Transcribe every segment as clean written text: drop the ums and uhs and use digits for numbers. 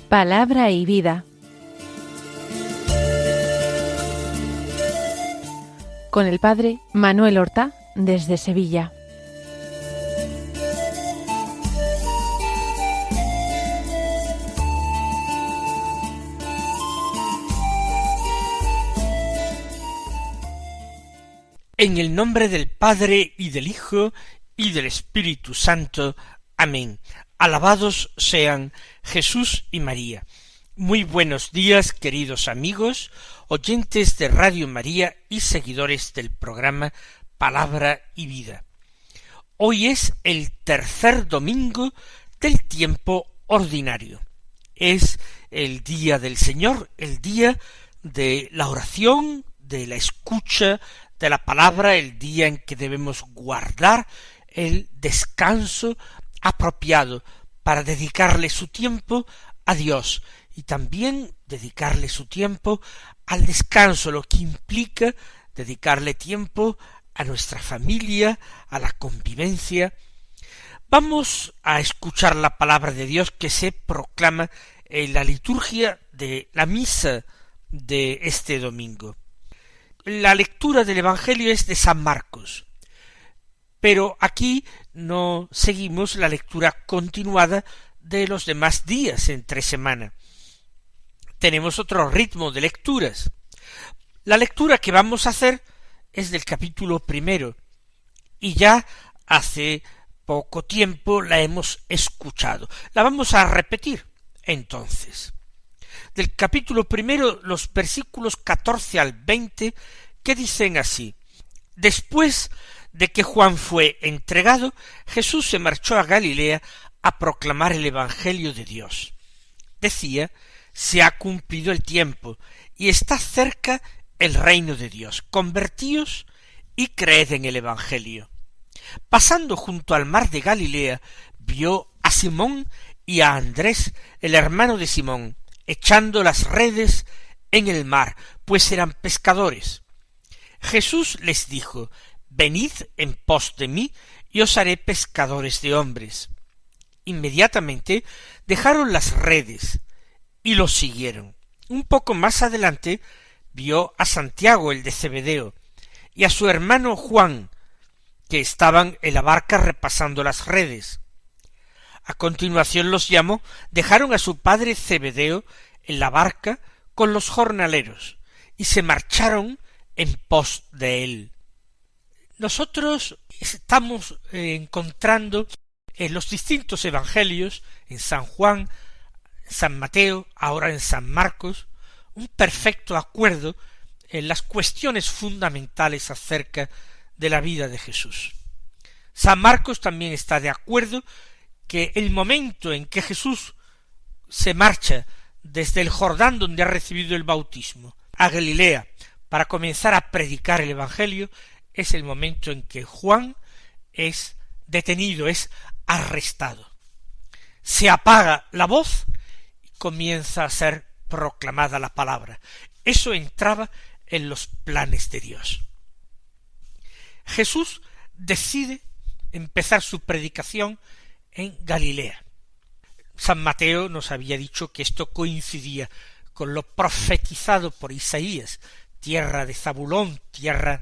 Palabra y vida. Con el padre Manuel Horta, desde Sevilla. En el nombre del Padre, y del Hijo, y del Espíritu Santo. Amén. Alabados sean Jesús y María. Muy buenos días, queridos amigos, oyentes de Radio María y seguidores del programa Palabra y Vida. Hoy es el tercer domingo del tiempo ordinario. Es el día del Señor, el día de la oración, de la escucha de la palabra, el día en que debemos guardar el descanso apropiado para dedicarle su tiempo a Dios y también dedicarle su tiempo al descanso, lo que implica dedicarle tiempo a nuestra familia, a la convivencia. Vamos a escuchar la palabra de Dios que se proclama en la liturgia de la misa de este domingo. La lectura del Evangelio es de San Marcos, pero aquí no seguimos la lectura continuada de los demás días entre semana. Tenemos otro ritmo de lecturas. La lectura que vamos a hacer es del capítulo primero, y ya hace poco tiempo la hemos escuchado. La vamos a repetir, entonces. Del capítulo primero, los versículos 14 al 20, que dicen así: Después de que Juan fue entregado, Jesús se marchó a Galilea a proclamar el Evangelio de Dios. Decía: se ha cumplido el tiempo, y está cerca el reino de Dios. Convertíos y creed en el Evangelio. Pasando junto al mar de Galilea, vio a Simón y a Andrés, el hermano de Simón, echando las redes en el mar, pues eran pescadores. Jesús les dijo: Venid en pos de mí, y os haré pescadores de hombres. Inmediatamente dejaron las redes y los siguieron. Un poco más adelante vio a Santiago, el de Zebedeo, y a su hermano Juan, que estaban en la barca repasando las redes. A continuación los llamó, dejaron a su padre Zebedeo en la barca con los jornaleros, y se marcharon en pos de él. Nosotros estamos encontrando en los distintos evangelios, en San Juan, San Mateo, ahora en San Marcos, un perfecto acuerdo en las cuestiones fundamentales acerca de la vida de Jesús. San Marcos también está de acuerdo que el momento en que Jesús se marcha desde el Jordán, donde ha recibido el bautismo, a Galilea, para comenzar a predicar el Evangelio, es el momento en que Juan es detenido, es arrestado. Se apaga la voz y comienza a ser proclamada la palabra. Eso entraba en los planes de Dios. Jesús decide empezar su predicación en Galilea. San Mateo nos había dicho que esto coincidía con lo profetizado por Isaías: tierra de Zabulón, tierra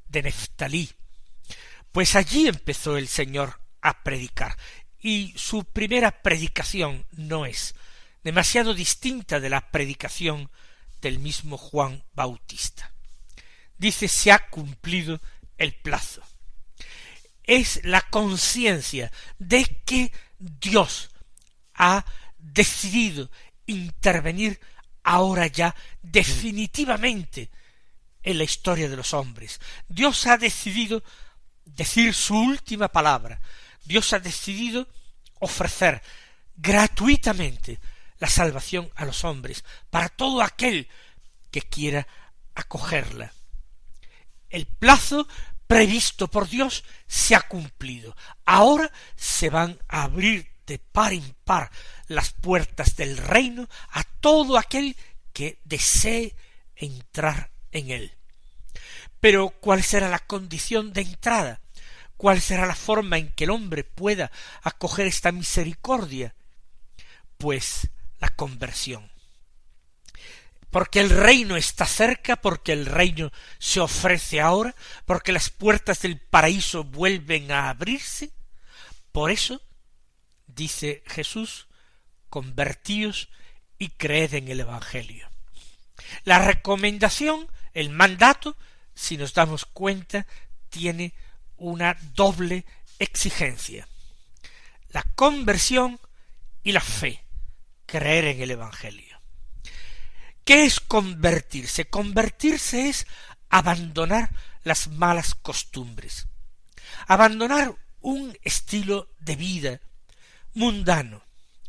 de Neftalí. Pues allí empezó el Señor a predicar, y su primera predicación no es demasiado distinta de la predicación del mismo Juan Bautista. Dice: se ha cumplido el plazo. Es la conciencia de que Dios ha decidido intervenir ahora ya definitivamente en la historia de los hombres. Dios ha decidido decir su última palabra. Dios ha decidido ofrecer gratuitamente la salvación a los hombres para todo aquel que quiera acogerla. El plazo previsto por Dios se ha cumplido. Ahora se van a abrir de par en par las puertas del reino a todo aquel que desee entrar en él. Pero ¿cuál será la condición de entrada? ¿Cuál será la forma en que el hombre pueda acoger esta misericordia? Pues la conversión. Porque el reino está cerca, porque el reino se ofrece ahora, porque las puertas del paraíso vuelven a abrirse. Por eso, dice Jesús, convertíos y creed en el Evangelio. La recomendación, el mandato, si nos damos cuenta, tiene una doble exigencia: la conversión y la fe, creer en el Evangelio. ¿Qué es convertirse? Convertirse es abandonar las malas costumbres, abandonar un estilo de vida mundano,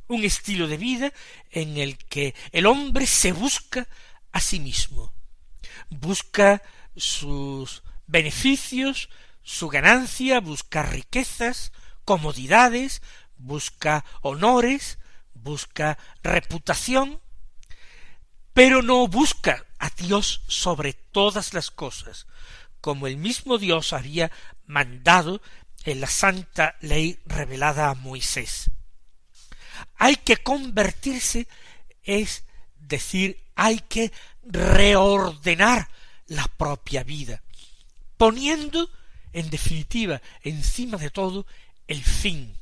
un estilo de vida en el que el hombre se busca a sí mismo, busca sus beneficios, su ganancia, busca riquezas, comodidades, busca honores, busca reputación, pero no busca a Dios sobre todas las cosas, como el mismo Dios había mandado en la santa ley revelada a Moisés. Hay que convertirse, es decir, hay que reordenar la propia vida, poniendo, en definitiva, encima de todo, el fin,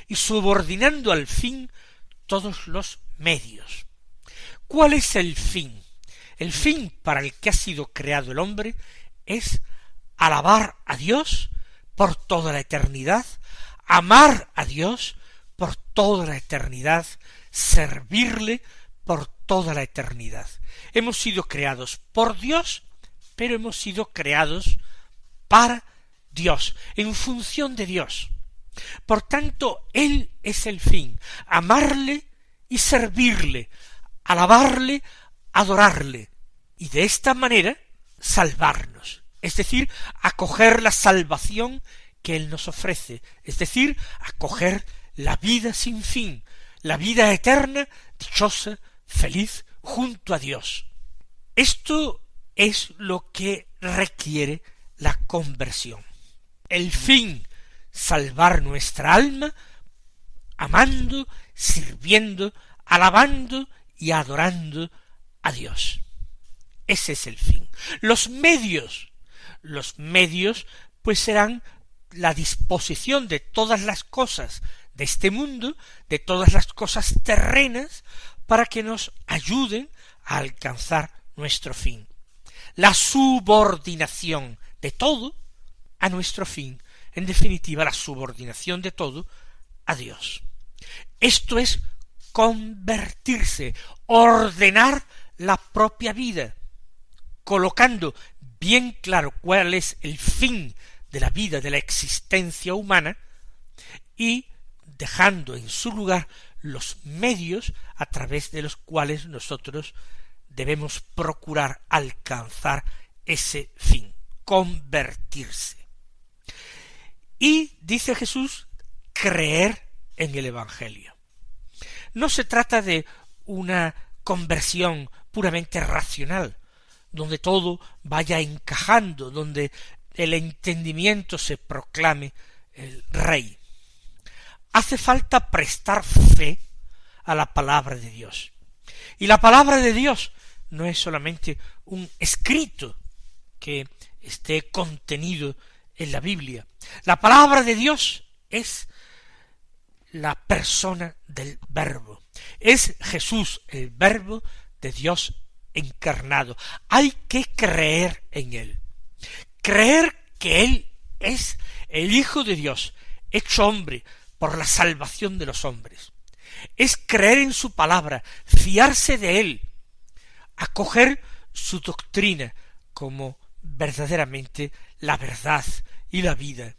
y subordinando al fin todos los medios. ¿Cuál es el fin? El fin para el que ha sido creado el hombre es alabar a Dios por toda la eternidad, amar a Dios por toda la eternidad, servirle por toda la eternidad. Hemos sido creados por Dios, pero hemos sido creados para Dios, en función de Dios. Por tanto, Él es el fin, amarle y servirle, alabarle, adorarle, y de esta manera salvarnos, es decir, acoger la salvación que Él nos ofrece, es decir, acoger la vida sin fin, la vida eterna, dichosa, feliz, junto a Dios. Esto es lo que requiere la conversión. El fin, salvar nuestra alma, amando, sirviendo, alabando y adorando a Dios. Ese es el fin. Los medios pues serán la disposición de todas las cosas de este mundo, de todas las cosas terrenas, para que nos ayuden a alcanzar nuestro fin. La subordinación de todo a nuestro fin, en definitiva la subordinación de todo a Dios. Esto es convertirse, ordenar la propia vida, colocando bien claro cuál es el fin de la vida, de la existencia humana, y dejando en su lugar los medios a través de los cuales nosotros debemos procurar alcanzar ese fin, convertirse. Y, dice Jesús, creer en el Evangelio. No se trata de una conversión puramente racional, donde todo vaya encajando, donde el entendimiento se proclame el rey. Hace falta prestar fe a la palabra de Dios. Y la palabra de Dios no es solamente un escrito que esté contenido en la Biblia. La palabra de Dios es la persona del Verbo. Es Jesús, el Verbo de Dios encarnado. Hay que creer en Él. Creer que Él es el Hijo de Dios, hecho hombre, por la salvación de los hombres. Es creer en su palabra, fiarse de Él, acoger su doctrina como verdaderamente la verdad y la vida.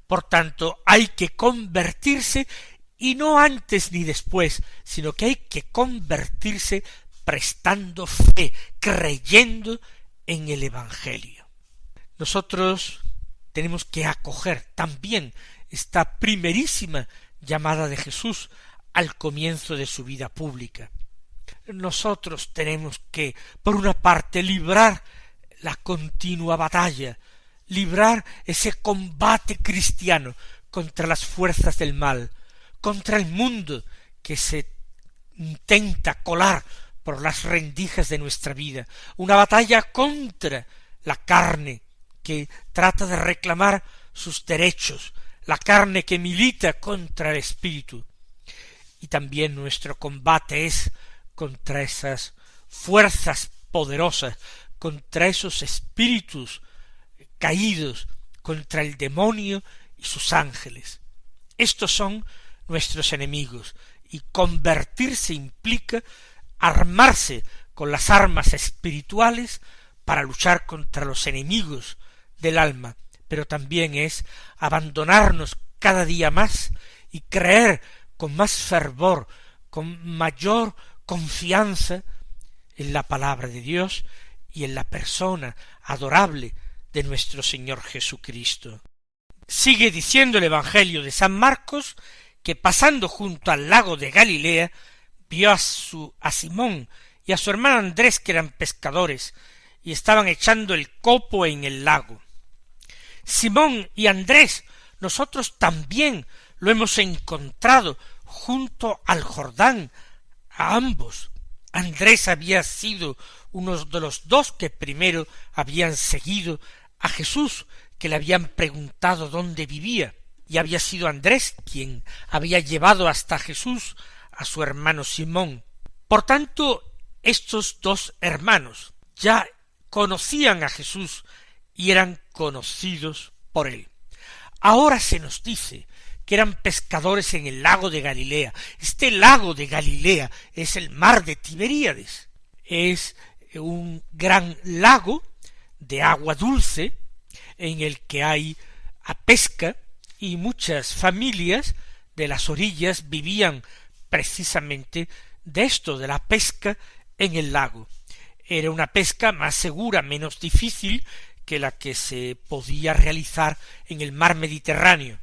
Por tanto, hay que convertirse, y no antes ni después, sino que hay que convertirse prestando fe, creyendo en el Evangelio. Nosotros tenemos que acoger también esta primerísima llamada de Jesús al comienzo de su vida pública. Nosotros tenemos que, por una parte, librar la continua batalla, librar ese combate cristiano contra las fuerzas del mal, contra el mundo que se intenta colar por las rendijas de nuestra vida, una batalla contra la carne que trata de reclamar sus derechos, la carne que milita contra el espíritu. Y también nuestro combate es contra esas fuerzas poderosas, contra esos espíritus caídos, contra el demonio y sus ángeles. Estos son nuestros enemigos, y convertirse implica armarse con las armas espirituales para luchar contra los enemigos del alma, pero también es abandonarnos cada día más y creer con más fervor, con mayor confianza en la palabra de Dios y en la persona adorable de nuestro Señor Jesucristo. Sigue diciendo el Evangelio de San Marcos que pasando junto al lago de Galilea vio a Simón y a su hermano Andrés, que eran pescadores, y estaban echando el copo en el lago. Simón y Andrés, nosotros también lo hemos encontrado junto al Jordán, a ambos. Andrés había sido uno de los dos que primero habían seguido a Jesús, que le habían preguntado dónde vivía, y había sido Andrés quien había llevado hasta Jesús a su hermano Simón. Por tanto, estos dos hermanos ya conocían a Jesús y eran conocidos por él. Ahora se nos dice que eran pescadores en el lago de Galilea. Este lago de Galilea es el mar de Tiberíades. Es un gran lago de agua dulce en el que hay pesca, y muchas familias de las orillas vivían precisamente de esto, de la pesca en el lago. Era una pesca más segura, menos difícil que la que se podía realizar en el mar Mediterráneo,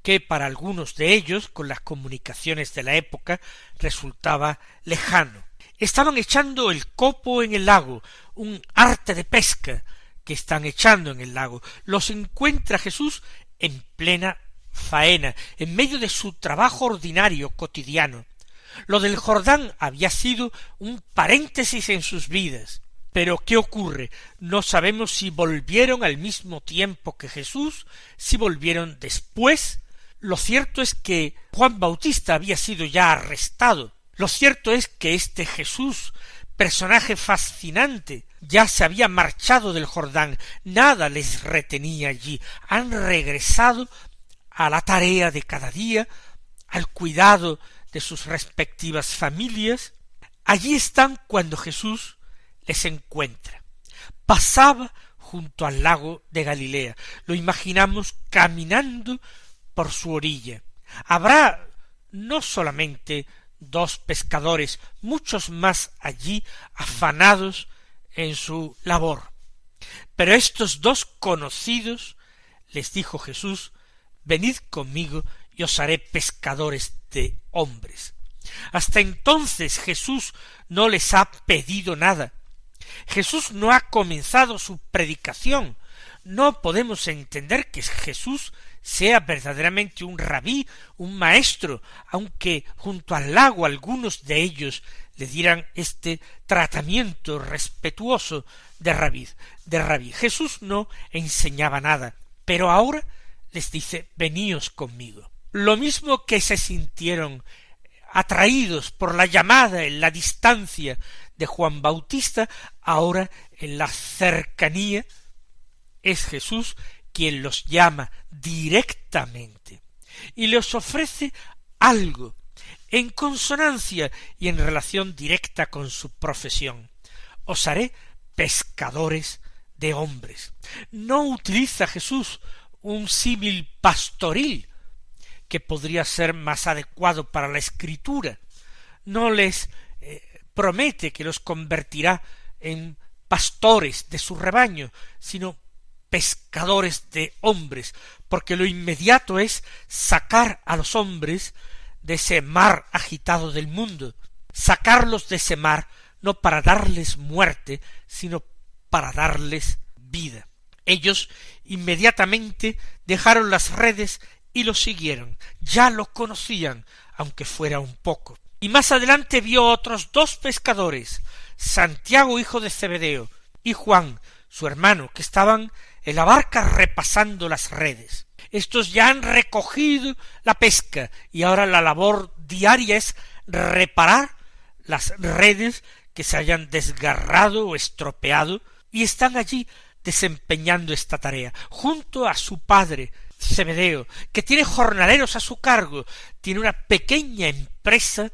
que para algunos de ellos, con las comunicaciones de la época, resultaba lejano. Estaban echando el copo en el lago, un arte de pesca que están echando en el lago. Los encuentra Jesús en plena faena, en medio de su trabajo ordinario cotidiano. Lo del Jordán había sido un paréntesis en sus vidas. Pero ¿qué ocurre? No sabemos si volvieron al mismo tiempo que Jesús, si volvieron después. Lo cierto es que Juan Bautista había sido ya arrestado. Lo cierto es que este Jesús, personaje fascinante, ya se había marchado del Jordán, nada les retenía allí, han regresado a la tarea de cada día, al cuidado de sus respectivas familias. Allí están cuando Jesús les encuentra. Pasaba junto al lago de Galilea, lo imaginamos caminando por su orilla. Habrá no solamente dos pescadores, muchos más allí afanados en su labor. Pero estos dos conocidos, les dijo Jesús, venid conmigo y os haré pescadores de hombres. Hasta entonces Jesús no les ha pedido nada. Jesús no ha comenzado su predicación. No podemos entender que Jesús sea verdaderamente un rabí, un maestro, aunque junto al lago algunos de ellos le dieran este tratamiento respetuoso de rabí. Jesús no enseñaba nada, pero ahora les dice, veníos conmigo. Lo mismo que se sintieron atraídos por la llamada en la distancia de Juan Bautista, ahora en la cercanía es Jesús quien los llama directamente y les ofrece algo en consonancia y en relación directa con su profesión. Os haré pescadores de hombres. No utiliza Jesús un símil pastoril que podría ser más adecuado para la Escritura. No les promete que los convertirá en pastores de su rebaño, sino pescadores de hombres, porque lo inmediato es sacar a los hombres de ese mar agitado del mundo, sacarlos de ese mar, no para darles muerte, sino para darles vida. Ellos inmediatamente dejaron las redes y lo siguieron. Ya lo conocían, aunque fuera un poco. Y más adelante vio otros 2 pescadores, Santiago hijo de Zebedeo, y Juan, su hermano, que estaban en la barca repasando las redes. Estos ya han recogido la pesca, y ahora la labor diaria es reparar las redes que se hayan desgarrado o estropeado, y están allí desempeñando esta tarea, junto a su padre, Zebedeo, que tiene jornaleros a su cargo, tiene una pequeña empresa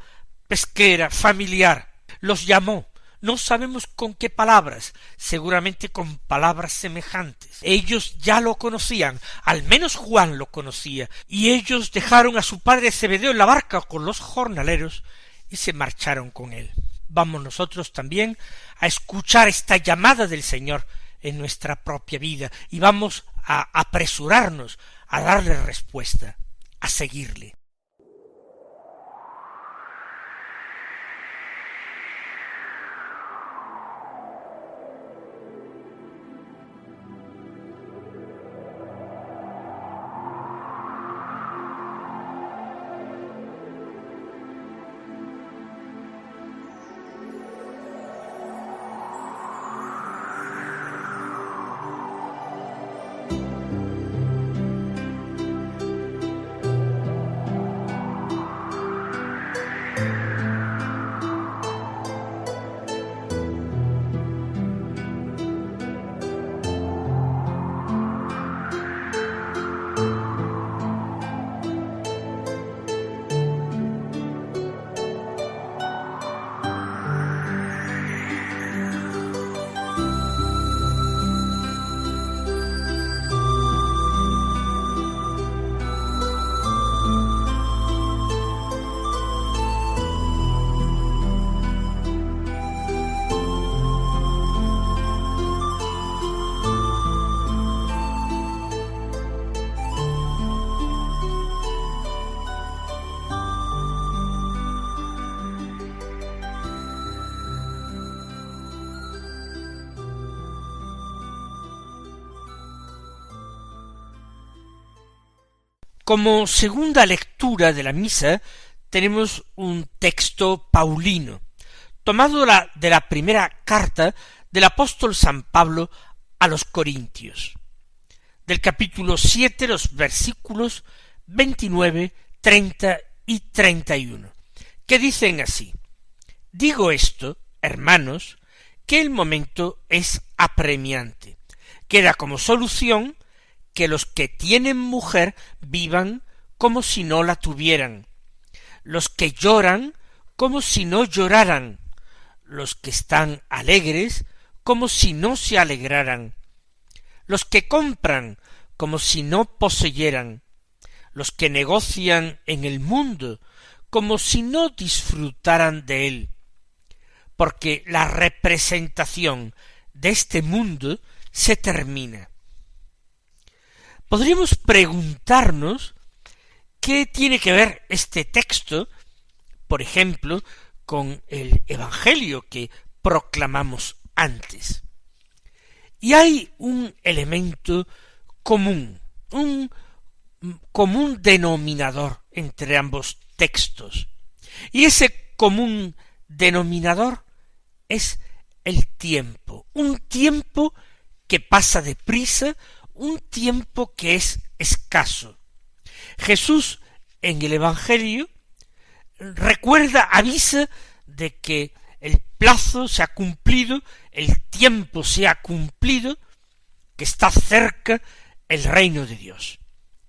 pesquera familiar. Los llamó, no sabemos con qué palabras, seguramente con palabras semejantes. Ellos ya lo conocían, al menos Juan lo conocía, y ellos dejaron a su padre Zebedeo en la barca con los jornaleros y se marcharon con él. Vamos nosotros también a escuchar esta llamada del Señor en nuestra propia vida y vamos a apresurarnos a darle respuesta, a seguirle. Como segunda lectura de la misa tenemos un texto paulino, tomado de la primera carta del apóstol San Pablo a los Corintios, del capítulo 7, los versículos 29, 30 y 31, que dicen así: digo esto, hermanos, que el momento es apremiante. Queda como solución que los que tienen mujer vivan como si no la tuvieran, los que lloran como si no lloraran, los que están alegres como si no se alegraran, los que compran como si no poseyeran, los que negocian en el mundo como si no disfrutaran de él, porque la representación de este mundo se termina. Podríamos preguntarnos qué tiene que ver este texto, por ejemplo, con el Evangelio que proclamamos antes. Y hay un elemento común, un común denominador entre ambos textos. Y ese común denominador es el tiempo, un tiempo que pasa deprisa, un tiempo que es escaso. Jesús en el Evangelio recuerda, avisa de que el plazo se ha cumplido, el tiempo se ha cumplido, que está cerca el reino de Dios.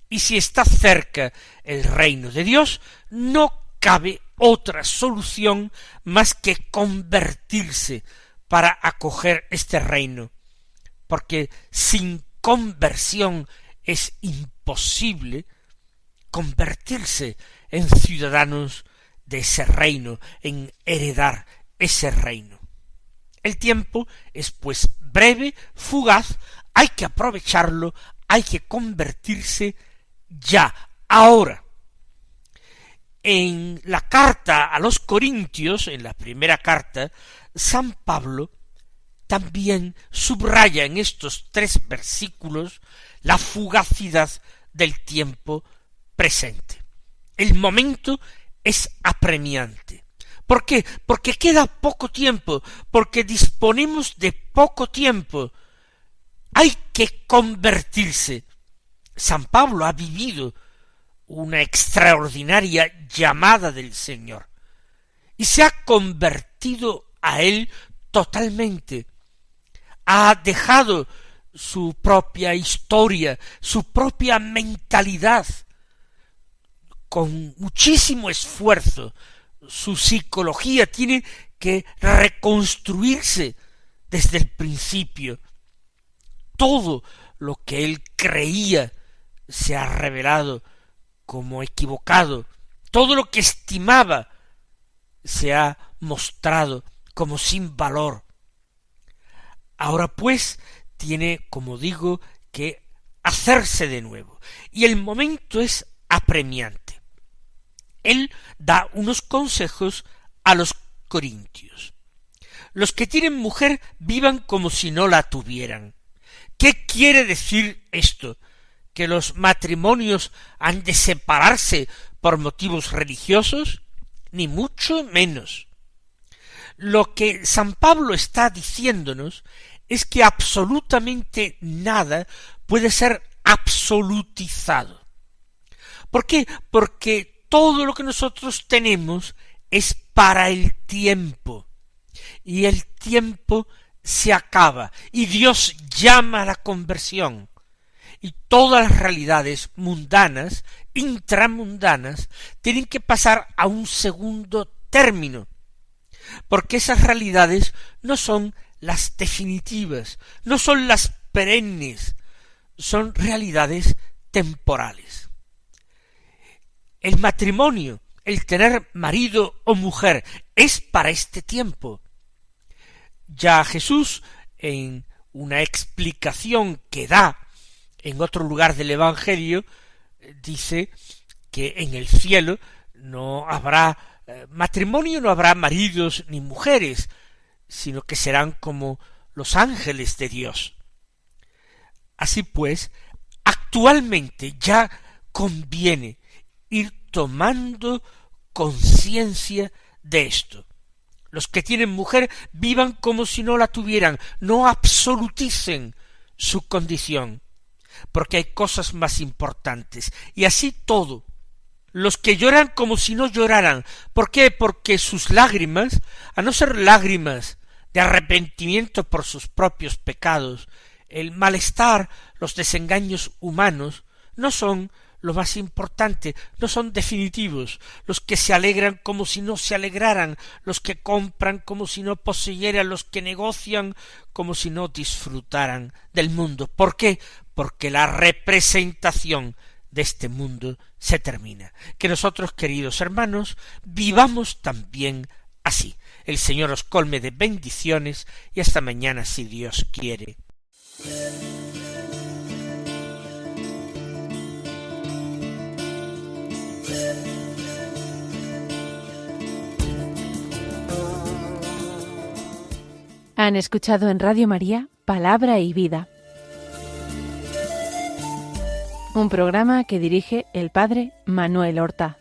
Y si está cerca el reino de Dios, no cabe otra solución más que convertirse para acoger este reino, porque sin conversión es imposible convertirse en ciudadanos de ese reino, en heredar ese reino. El tiempo es pues breve, fugaz, hay que aprovecharlo, hay que convertirse ya, ahora. En la carta a los Corintios, en la primera carta, San Pablo también subraya en estos 3 versículos la fugacidad del tiempo presente. El momento es apremiante. ¿Por qué? Porque queda poco tiempo, porque disponemos de poco tiempo. Hay que convertirse. San Pablo ha vivido una extraordinaria llamada del Señor y se ha convertido a él totalmente. Ha dejado su propia historia, su propia mentalidad, con muchísimo esfuerzo. Su psicología tiene que reconstruirse desde el principio. Todo lo que él creía se ha revelado como equivocado. Todo lo que estimaba se ha mostrado como sin valor. Ahora pues tiene, como digo, que hacerse de nuevo. Y el momento es apremiante. Él da unos consejos a los corintios. Los que tienen mujer vivan como si no la tuvieran. ¿Qué quiere decir esto? ¿Que los matrimonios han de separarse por motivos religiosos? Ni mucho menos. Lo que San Pablo está diciéndonos es que absolutamente nada puede ser absolutizado. ¿Por qué? Porque todo lo que nosotros tenemos es para el tiempo, y el tiempo se acaba, y Dios llama a la conversión, y todas las realidades mundanas, intramundanas, tienen que pasar a un segundo término, porque esas realidades no son las definitivas, no son las perennes, son realidades temporales. El matrimonio, el tener marido o mujer, es para este tiempo. Ya Jesús, en una explicación que da en otro lugar del Evangelio, dice que en el cielo no habrá matrimonio, no habrá maridos ni mujeres, sino que serán como los ángeles de Dios. Así pues, actualmente ya conviene ir tomando conciencia de esto. Los que tienen mujer vivan como si no la tuvieran, no absoluticen su condición, porque hay cosas más importantes, y así todo. Los que lloran como si no lloraran. ¿Por qué? Porque sus lágrimas, a no ser lágrimas de arrepentimiento por sus propios pecados, el malestar, los desengaños humanos, no son lo más importante, no son definitivos. Los que se alegran como si no se alegraran, los que compran como si no poseyeran, los que negocian como si no disfrutaran del mundo. ¿Por qué? Porque la representación de este mundo se termina. Que nosotros, queridos hermanos, vivamos también así. El Señor os colme de bendiciones y hasta mañana si Dios quiere. Han escuchado en Radio María Palabra y Vida, un programa que dirige el Padre Manuel Horta.